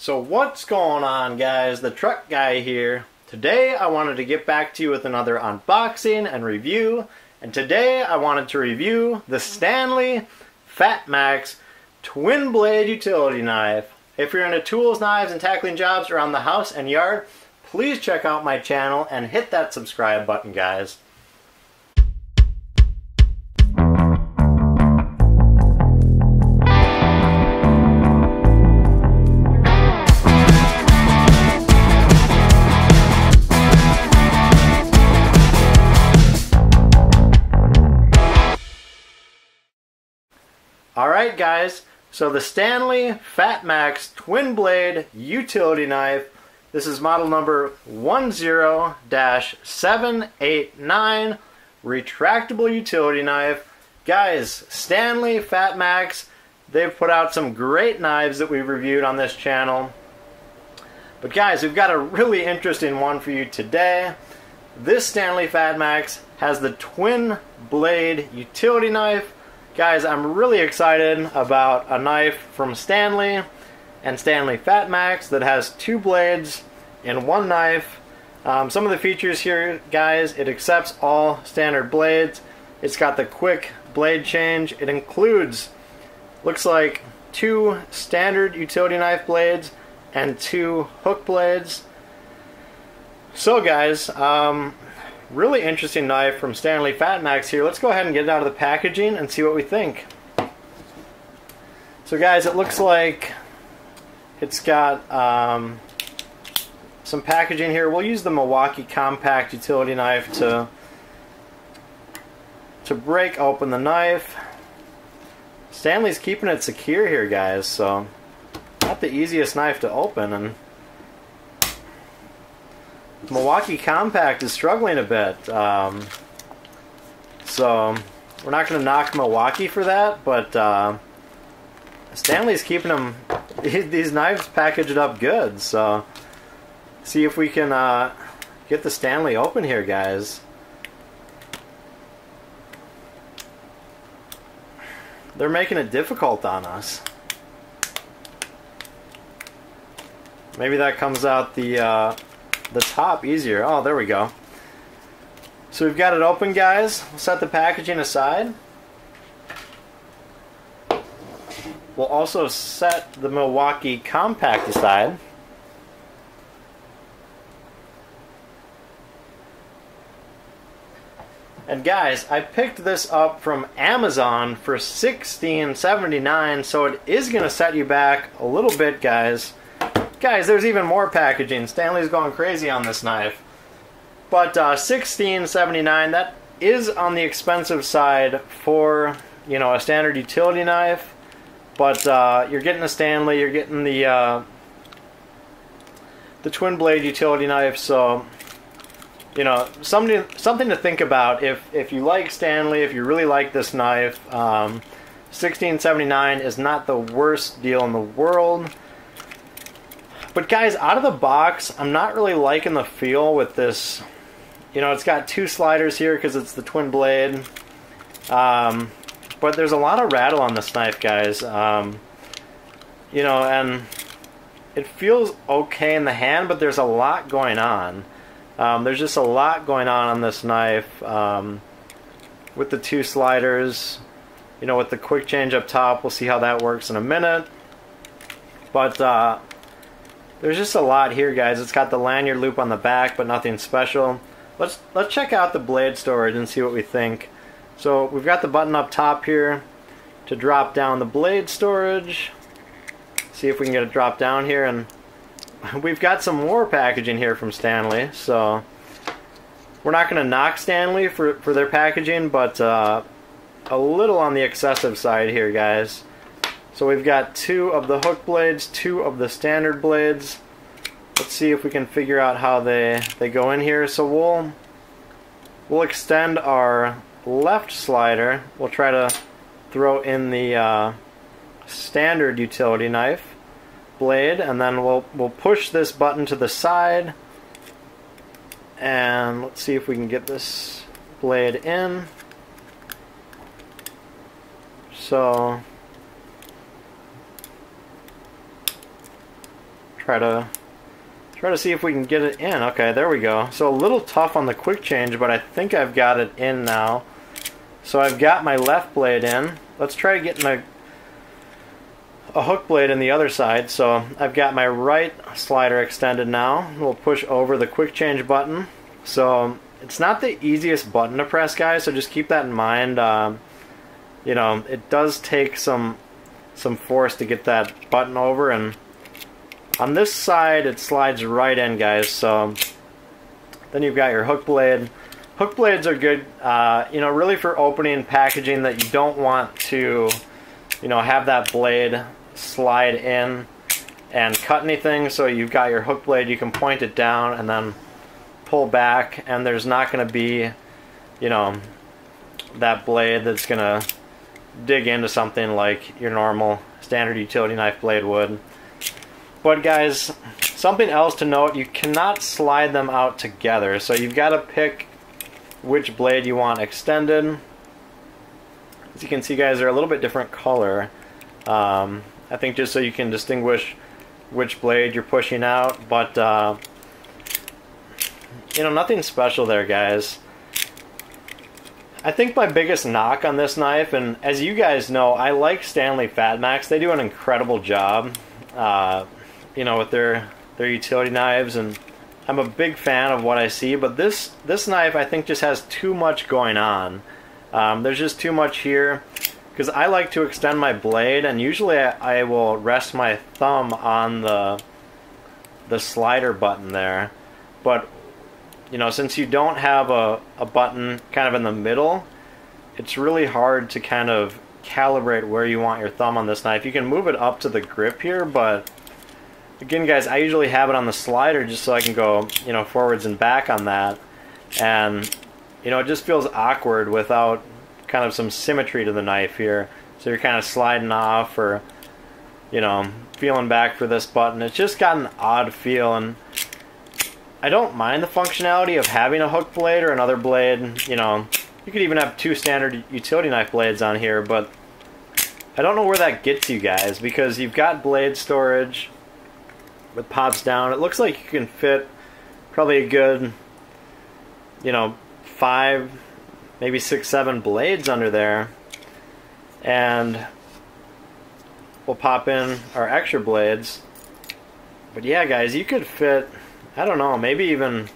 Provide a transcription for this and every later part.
So what's going on, guys? The truck guy here. Today I wanted to get back to you with another unboxing and review, and today I wanted to review the STANLEY FATMAX twin blade utility knife. If you're into tools, knives, and tackling jobs around the house and yard, please check out my channel and hit that subscribe button, guys. Alright guys, so the STANLEY FATMAX twin blade utility knife. This is model number 10-789 retractable utility knife. Guys, STANLEY FATMAX, they've put out some great knives that we've reviewed on this channel. But guys, we've got a really interesting one for you today. This STANLEY FATMAX has the twin blade utility knife. Guys, I'm really excited about a knife from STANLEY and STANLEY FATMAX that has two blades in one knife. Some of the features here, guys, it accepts all standard blades. It's got the quick blade change. It includes, looks like, two standard utility knife blades and two hook blades. So guys, really interesting knife from STANLEY FATMAX here. Let's go ahead and get it out of the packaging and see what we think. So guys, it looks like it's got some packaging here. We'll use the Milwaukee compact utility knife to break open the knife. STANLEY's keeping it secure here, guys, so not the easiest knife to open, and Milwaukee compact is struggling a bit, so we're not going to knock Milwaukee for that, but STANLEY's keeping them, these knives packaged up good. So see if we can get the STANLEY open here, guys. They're making it difficult on us. Maybe that comes out the top easier. Oh, there we go. So we've got it open, guys. We'll set the packaging aside. We'll also set the Milwaukee compact aside. And guys, I picked this up from Amazon for $16.79, so it is going to set you back a little bit, guys. Guys, there's even more packaging. STANLEY's going crazy on this knife. But $16.79, that is on the expensive side for, you know, a standard utility knife. But you're getting the STANLEY, you're getting the twin blade utility knife, so you know, something to think about if you like STANLEY, if you really like this knife. $16.79 is not the worst deal in the world. But guys, out of the box, I'm not really liking the feel with this. You know, it's got two sliders here because it's the twin blade. But there's a lot of rattle on this knife, guys. You know, and it feels okay in the hand, but there's a lot going on. There's just a lot going on this knife with the two sliders. You know, with the quick change up top. We'll see how that works in a minute. But there's just a lot here, guys. It's got the lanyard loop on the back, but nothing special. Let's check out the blade storage and see what we think. So we've got the button up top here to drop down the blade storage. See if we can get it dropped down here, and we've got some more packaging here from STANLEY. So we're not going to knock STANLEY for their packaging, but a little on the excessive side here, guys. So we've got two of the hook blades, two of the standard blades. Let's see if we can figure out how they go in here. So we'll extend our left slider. We'll try to throw in the standard utility knife blade, and then we'll push this button to the side, and let's see if we can get this blade in. So try to see if we can get it in. Okay, there we go. So a little tough on the quick change, but I think I've got it in now. So I've got my left blade in. Let's try getting a hook blade in the other side. So I've got my right slider extended now. We'll push over the quick change button. So it's not the easiest button to press, guys, so just keep that in mind. You know, it does take some force to get that button over, and on this side it slides right in, guys. So then you've got your hook blade. Hook blades are good, you know, really for opening packaging that you don't want to, you know, have that blade slide in and cut anything. So you've got your hook blade, you can point it down and then pull back, and there's not going to be, you know, that blade that's going to dig into something like your normal standard utility knife blade would. But guys, something else to note, you cannot slide them out together, so you've got to pick which blade you want extended. As you can see, guys, they're a little bit different color. I think just so you can distinguish which blade you're pushing out, but you know, nothing special there, guys. I think my biggest knock on this knife, and as you guys know, I like Stanley FatMax. They do an incredible job, you know, with their utility knives, and I'm a big fan of what I see. But this knife, I think, just has too much going on. There's just too much here, because I like to extend my blade, and usually I will rest my thumb on the slider button there. But you know, since you don't have a button kind of in the middle, it's really hard to kind of calibrate where you want your thumb on this knife. You can move it up to the grip here, but again, guys, I usually have it on the slider just so I can go, you know, forwards and back on that. And, you know, it just feels awkward without kind of some symmetry to the knife here. So you're kind of sliding off or, you know, feeling back for this button. It's just got an odd feel, and I don't mind the functionality of having a hook blade or another blade. You know, you could even have two standard utility knife blades on here, but I don't know where that gets you guys, because you've got blade storage. It pops down. It looks like you can fit probably a good, you know, 5, maybe 6, 7 blades under there. And we'll pop in our extra blades. But yeah, guys, you could fit, I don't know, maybe even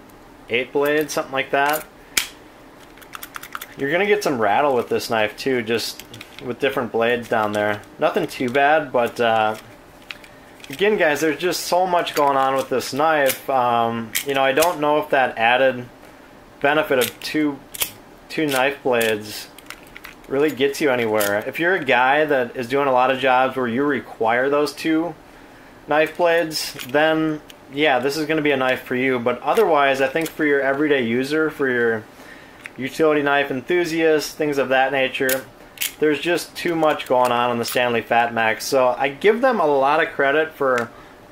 8 blades, something like that. You're going to get some rattle with this knife too, just with different blades down there. Nothing too bad, but again, guys, there's just so much going on with this knife. You know, I don't know if that added benefit of two knife blades really gets you anywhere. If you're a guy that is doing a lot of jobs where you require those 2 knife blades, then yeah, this is going to be a knife for you. But otherwise, I think for your everyday user, for your utility knife enthusiast, things of that nature, there's just too much going on the Stanley FatMax. So I give them a lot of credit for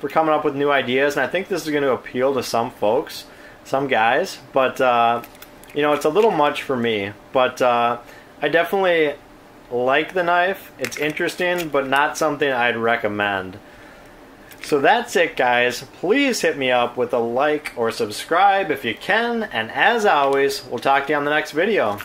coming up with new ideas, and I think this is going to appeal to some folks, some guys. But you know, it's a little much for me. But I definitely like the knife. It's interesting, but not something I'd recommend. So that's it, guys. Please hit me up with a like or subscribe if you can, and as always, we'll talk to you on the next video.